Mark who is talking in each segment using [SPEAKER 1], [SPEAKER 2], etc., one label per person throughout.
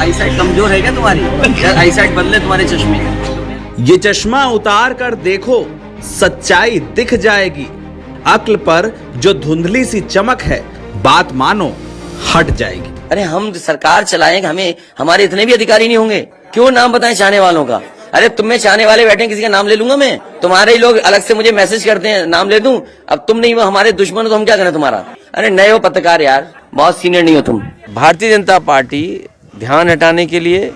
[SPEAKER 1] आई site कमजोर है क्या तुम्हारी? यार आई साइट बदले तुम्हारे चश्मे का।
[SPEAKER 2] ये चश्मा उतार कर देखो, सच्चाई दिख जाएगी। अक्ल पर जो धुंधली सी चमक है, बात मानो हट जाएगी।
[SPEAKER 1] अरे हम सरकार चलाएंगे, हमें हमारे इतने भी अधिकारी नहीं होंगे? क्यों नाम बताएं चाहने वालों का? अरे तुम में चाहने वाले बैठे, किसी का नाम ले लूंगा मैं? तुम्हारे ही लोग अलग से मुझे मैसेज करते हैं, नाम ले दूं? अब तुम नहीं हो, हमारे दुश्मन हो तो हम क्या करें तुम्हारा? अरे नए हो पत्रकार यार, बहुत सीनियर नहीं हो तुम। भारतीय जनता पार्टी ध्यान हटाने के लिए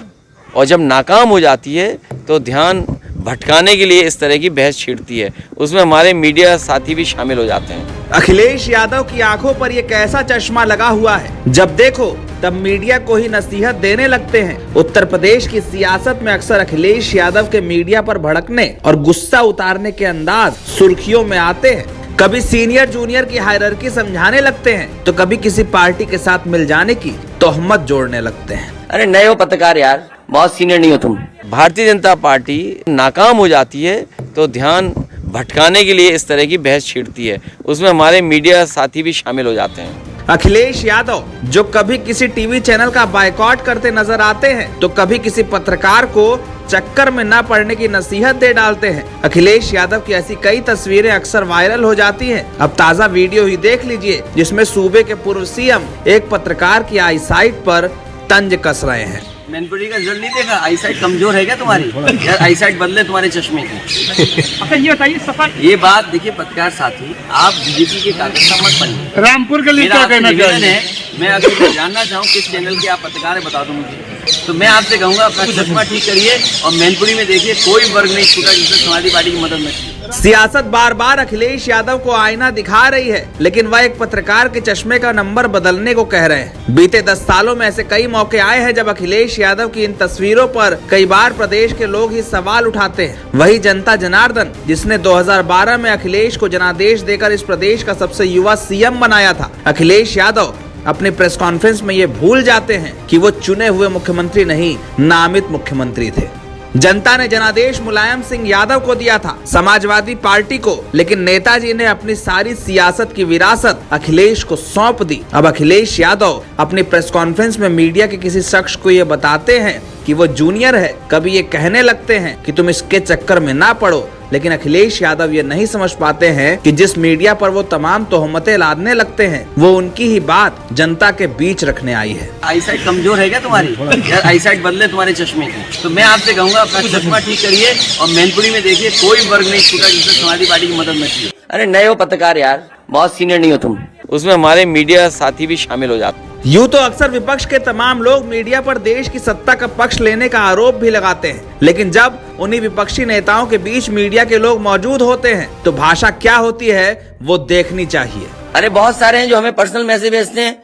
[SPEAKER 1] और जब नाकाम हो जाती है तो ध्यान भटकाने के लिए इस तरह की बहस छेड़ती है। उसमें हमारे मीडिया साथी भी शामिल हो जाते हैं।
[SPEAKER 2] अखिलेश यादव की आंखों पर ये कैसा चश्मा लगा हुआ है, जब देखो तब मीडिया को ही नसीहत देने लगते हैं। उत्तर प्रदेश की सियासत में अक्सर अखिलेश यादव के मीडिया पर भड़कने और गुस्सा उतारने के अंदाज सुर्खियों में आते हैं। कभी सीनियर जूनियर की हायरार्की समझाने लगते हैं, तो कभी किसी पार्टी के साथ मिल जाने की तोहमत जोड़ने लगते हैं।
[SPEAKER 1] अरे नए हो पत्रकार यार, बहुत सीनियर नहीं हो तुम। भारतीय जनता पार्टी नाकाम हो जाती है तो ध्यान भटकाने के लिए इस तरह की बहस छेड़ती है। उसमें हमारे मीडिया साथी भी शामिल हो जाते हैं।
[SPEAKER 2] अखिलेश यादव जो कभी किसी टीवी चैनल का बायकॉट करते नजर आते हैं, तो कभी किसी पत्रकार को चक्कर में न पड़ने की नसीहत दे डालते हैं। अखिलेश यादव की ऐसी कई तस्वीरें अक्सर वायरल हो जाती हैं। अब ताजा वीडियो ही देख लीजिए, जिसमें सूबे के पूर्व सीएम एक पत्रकार की आई साइट पर तंज कस रहे हैं।
[SPEAKER 1] मैनपुरी का रिजल्ट नहीं देखा? आई साइट कमजोर है क्या तुम्हारी? यार आई साइट बदले तुम्हारे चश्मे की।
[SPEAKER 3] अच्छा ये बताइए, सफर
[SPEAKER 1] ये बात देखिए पत्रकार साथी, आप बीजेपी के कागज का मत बनिए।
[SPEAKER 3] रामपुर के लिए
[SPEAKER 1] मेरा
[SPEAKER 3] क्या
[SPEAKER 1] आपसे
[SPEAKER 3] कहना
[SPEAKER 1] निवेदन
[SPEAKER 3] चाहिए?
[SPEAKER 1] है, मैं अगर जानना चाहूँ किस चैनल के आप पत्रकार है, बता दो मुझे। तो मैं आपसे कहूंगा अपना चश्मा ठीक करिए और मैनपुरी में देखिए कोई वर्ग नहीं छूटा जिससे समाजवादी पार्टी की मदद नहीं।
[SPEAKER 2] सियासत बार बार अखिलेश यादव को आईना दिखा रही है, लेकिन वह एक पत्रकार के चश्मे का नंबर बदलने को कह रहे हैं। बीते 10 सालों में ऐसे कई मौके आए हैं जब अखिलेश यादव की इन तस्वीरों पर कई बार प्रदेश के लोग ही सवाल उठाते हैं। वही जनता जनार्दन, जिसने 2012 में अखिलेश को जनादेश देकर इस प्रदेश का सबसे युवा सीएम बनाया था, अखिलेश यादव अपने प्रेस कॉन्फ्रेंस में ये भूल जाते हैं कि वो चुने हुए मुख्यमंत्री नहीं, नामित मुख्यमंत्री थे। जनता ने जनादेश मुलायम सिंह यादव को दिया था, समाजवादी पार्टी को, लेकिन नेताजी ने अपनी सारी सियासत की विरासत अखिलेश को सौंप दी। अब अखिलेश यादव अपनी प्रेस कॉन्फ्रेंस में मीडिया के किसी शख्स को ये बताते हैं कि वो जूनियर है, कभी ये कहने लगते हैं कि तुम इसके चक्कर में ना पड़ो, लेकिन अखिलेश यादव ये नहीं समझ पाते हैं कि जिस मीडिया पर वो तमाम तोहमतें लादने लगते हैं, वो उनकी ही बात जनता के बीच रखने आई है।
[SPEAKER 1] आई साइट कमजोर है क्या तुम्हारी? यार आई साइट बदले तुम्हारे चश्मे की। तो मैं आपसे कहूंगा अपना चश्मा ठीक करिए और मैनपुरी में देखिए कोई वर्ग नहीं छूटा जिससे समाजवादी पार्टी की मदद नहीं। अरे नए हो पत्रकार यार, बहुत सीनियर नहीं हो तुम। उसमें हमारे मीडिया साथी भी शामिल हो जाते हैं।
[SPEAKER 2] यूं तो अक्सर विपक्ष के तमाम लोग मीडिया पर देश की सत्ता का पक्ष लेने का आरोप भी लगाते हैं, लेकिन जब उन्हीं विपक्षी नेताओं के बीच मीडिया के लोग मौजूद होते हैं, तो भाषा क्या होती है वो देखनी चाहिए।
[SPEAKER 1] अरे बहुत सारे हैं जो हमें पर्सनल मैसेज भेजते हैं,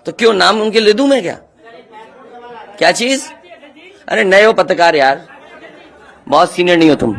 [SPEAKER 1] तो क्यों नाम उनके ले दूं मैं? क्या चीज? अरे नए हो पत्रकार यार, बहुत सीनियर नहीं हो तुम।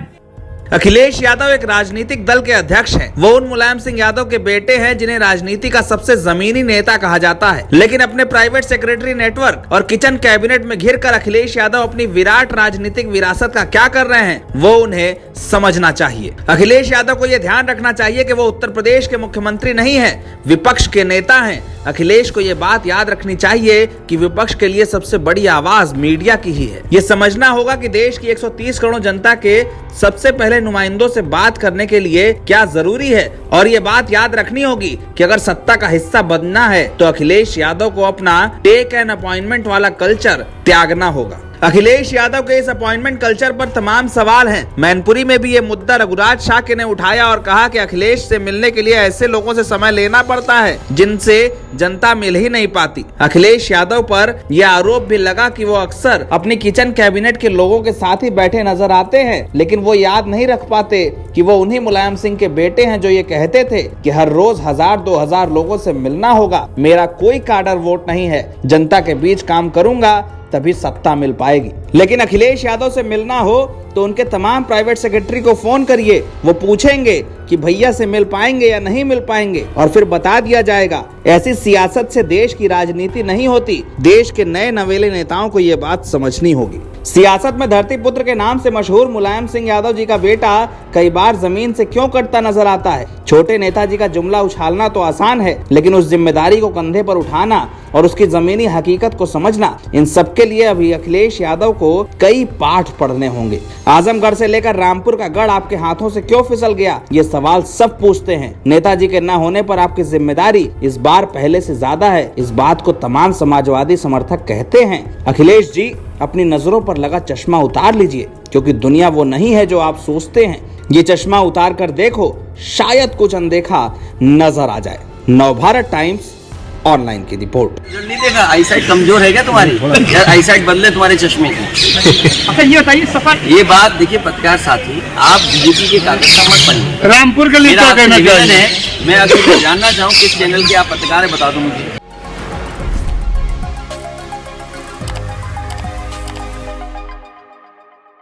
[SPEAKER 2] अखिलेश यादव एक राजनीतिक दल के अध्यक्ष हैं। वो उन मुलायम सिंह यादव के बेटे हैं जिन्हें राजनीति का सबसे जमीनी नेता कहा जाता है, लेकिन अपने प्राइवेट सेक्रेटरी नेटवर्क और किचन कैबिनेट में घिरकर अखिलेश यादव अपनी विराट राजनीतिक विरासत का क्या कर रहे हैं, वो उन्हें समझना चाहिए। अखिलेश यादव को यह ध्यान रखना चाहिए कि वो उत्तर प्रदेश के मुख्यमंत्री नहीं है, विपक्ष के नेता हैं। अखिलेश को यह बात याद रखनी चाहिए कि विपक्ष के लिए सबसे बड़ी आवाज मीडिया की ही है। ये समझना होगा कि देश की 130 करोड़ जनता के सबसे पहले नुमाइंदों से बात करने के लिए क्या जरूरी है, और ये बात याद रखनी होगी कि अगर सत्ता का हिस्सा बनना है तो अखिलेश यादव को अपना टेक एन अपॉइंटमेंट वाला कल्चर त्यागना होगा। अखिलेश यादव के इस अपॉइंटमेंट कल्चर पर तमाम सवाल हैं। मैनपुरी में भी ये मुद्दा रघुराज शाक्य ने उठाया और कहा कि अखिलेश से मिलने के लिए ऐसे लोगों से समय लेना पड़ता है जिनसे जनता मिल ही नहीं पाती। अखिलेश यादव पर यह आरोप भी लगा कि वो अक्सर अपनी किचन कैबिनेट के लोगों के साथ ही बैठे नजर आते हैं, लेकिन वो याद नहीं रख पाते कि वो उन्हीं मुलायम सिंह के बेटे हैं जो ये कहते थे कि हर रोज 1000-2000 लोगों से मिलना होगा, मेरा कोई काडर वोट नहीं है, जनता के बीच काम करूंगा तभी सत्ता मिल पाएगी। लेकिन अखिलेश यादव से मिलना हो तो उनके तमाम प्राइवेट सेक्रेटरी को फोन करिए, वो पूछेंगे कि भैया से मिल पाएंगे या नहीं मिल पाएंगे, और फिर बता दिया जाएगा। ऐसी सियासत से देश की राजनीति नहीं होती। देश के नए नवेले नेताओं को ये बात समझनी होगी। सियासत में धरती पुत्र के नाम से मशहूर मुलायम सिंह यादव जी का बेटा कई बार जमीन से क्यों कटता नजर आता है। छोटे नेताजी का जुमला उछालना तो आसान है, लेकिन उस जिम्मेदारी को कंधे पर उठाना और उसकी जमीनी हकीकत को समझना, इन सब के लिए अभी अखिलेश यादव को कई पाठ पढ़ने होंगे। आजमगढ़ से लेकर रामपुर का गढ़ आपके हाथों से क्यों फिसल गया, ये सवाल सब पूछते हैं। नेताजी के न होने पर आपकी जिम्मेदारी इस बार पहले से ज्यादा है, इस बात को तमाम समाजवादी समर्थक कहते हैं। अखिलेश जी, अपनी नजरों पर लगा चश्मा उतार लीजिए, क्योंकि दुनिया वो नहीं है जो आप सोचते हैं। ये चश्मा उतार कर देखो, शायद कुछ अनदेखा नजर आ जाए। नवभारत टाइम्स ऑनलाइन की रिपोर्ट।
[SPEAKER 1] जो नहीं देखा, आईसाइट कमजोर है क्या तुम्हारी? यार आईसाइट बदले तुम्हारे चश्मे की।
[SPEAKER 3] अच्छा ये बताइए सफर
[SPEAKER 1] ये बात देखिए पत्रकार साथी, आप बीजेपी के कागज का मत पढ़िए।
[SPEAKER 3] रामपुर के लिए
[SPEAKER 1] मेरा
[SPEAKER 3] क्या
[SPEAKER 1] आपसे
[SPEAKER 3] कहना
[SPEAKER 1] निवेदन
[SPEAKER 3] चाहिए?
[SPEAKER 1] है, मैं अगर जानना चाहूँ किस चैनल के आप पत्रकार है, बता दो मुझे।